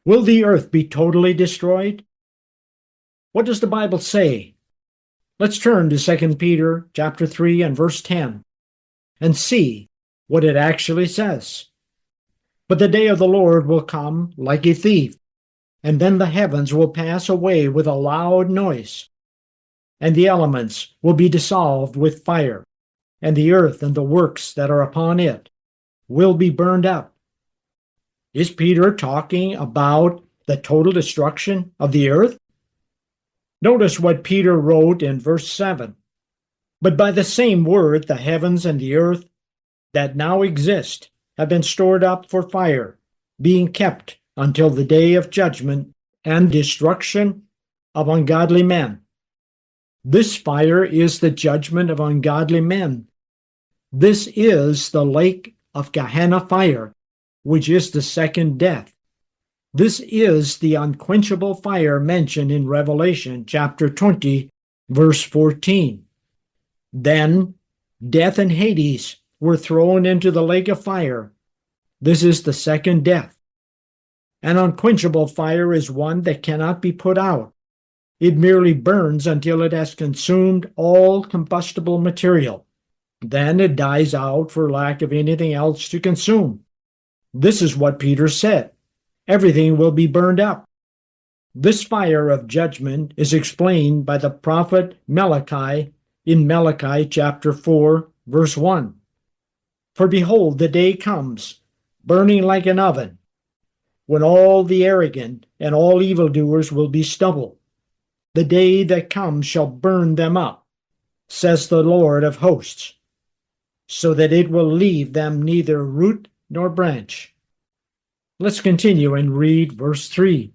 Will the earth be totally destroyed? What does the Bible say? Let's turn to 2 Peter chapter 3 and verse 10 and see what it actually says. But the day of the Lord will come like a thief, and then the heavens will pass away with a loud noise, and the elements will be dissolved with fire, and the earth and the works that are upon it will be burned up. Is Peter talking about the total destruction of the earth? Notice what Peter wrote in verse 7. But by the same word, the heavens and the earth that now exist have been stored up for fire, being kept until the day of judgment and destruction of ungodly men. This fire is the judgment of ungodly men. This is the lake of Gehenna fire, which is the second death. This is the unquenchable fire mentioned in Revelation chapter 20, verse 14. Then death and Hades were thrown into the lake of fire. This is the second death. An unquenchable fire is one that cannot be put out. It merely burns until it has consumed all combustible material. Then it dies out for lack of anything else to consume. This is what Peter said. Everything will be burned up. This fire of judgment is explained by the prophet Malachi in Malachi chapter 4, verse 1. For behold, the day comes, burning like an oven, when all the arrogant and all evildoers will be stubble. The day that comes shall burn them up, says the Lord of hosts, so that it will leave them neither root nor branch. Let's continue and read verse 3.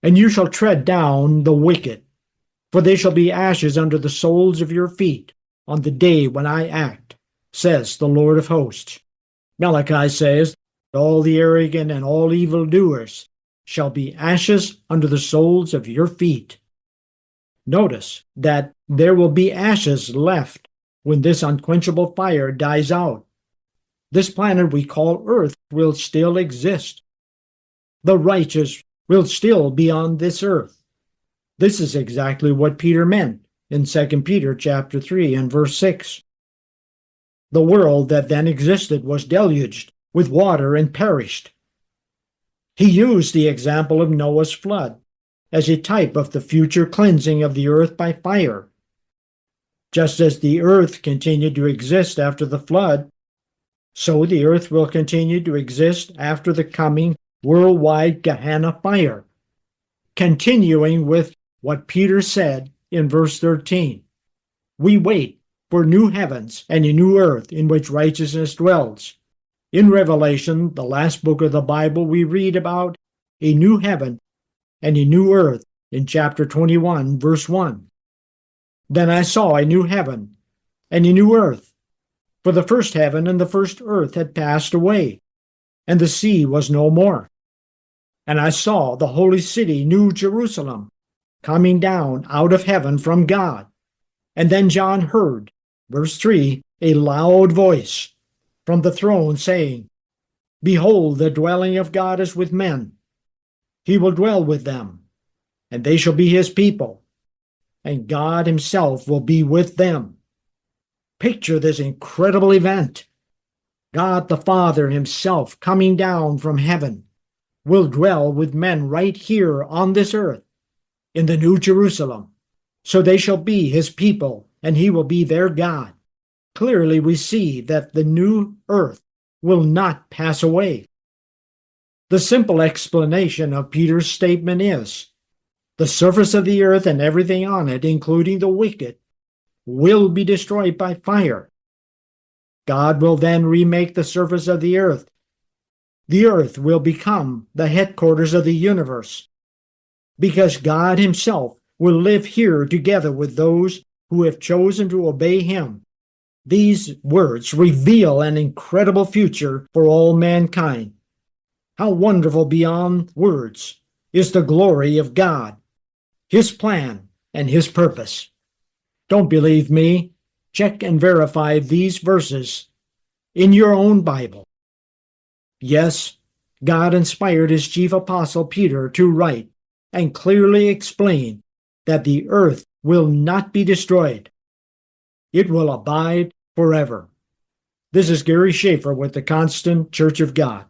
And you shall tread down the wicked, for they shall be ashes under the soles of your feet on the day when I act, says the Lord of hosts. Malachi says, all the arrogant and all evildoers shall be ashes under the soles of your feet. Notice that there will be ashes left when this unquenchable fire dies out. This planet we call Earth will still exist. The righteous will still be on this earth. This is exactly what Peter meant in 2 Peter chapter 3 and verse 6. The world that then existed was deluged with water and perished. He used the example of Noah's flood as a type of the future cleansing of the earth by fire. Just as the earth continued to exist after the flood, so the earth will continue to exist after the coming worldwide Gehenna fire. Continuing with what Peter said in verse 13, we wait for new heavens and a new earth in which righteousness dwells. In Revelation, the last book of the Bible, we read about a new heaven and a new earth in chapter 21, verse 1. Then I saw a new heaven and a new earth, for the first heaven and the first earth had passed away, and the sea was no more. And I saw the holy city, New Jerusalem, coming down out of heaven from God. And then John heard, verse 3, a loud voice from the throne saying, Behold, the dwelling of God is with men. He will dwell with them, and they shall be his people, and God himself will be with them. Picture this incredible event. God the Father himself coming down from heaven will dwell with men right here on this earth in the New Jerusalem. So they shall be his people, and he will be their God. Clearly we see that the new earth will not pass away. The simple explanation of Peter's statement is, the surface of the earth and everything on it, including the wicked, will be destroyed by fire. God will then remake the surface of the earth. The earth will become the headquarters of the universe, because God himself will live here together with those who have chosen to obey him. These words reveal an incredible future for all mankind. How wonderful beyond words is the glory of God, his plan, and his purpose. Don't believe me? Check and verify these verses in your own Bible. Yes, God inspired his chief apostle Peter to write and clearly explain that the earth will not be destroyed. It will abide forever. This is Gary Schaefer with the Constant Church of God.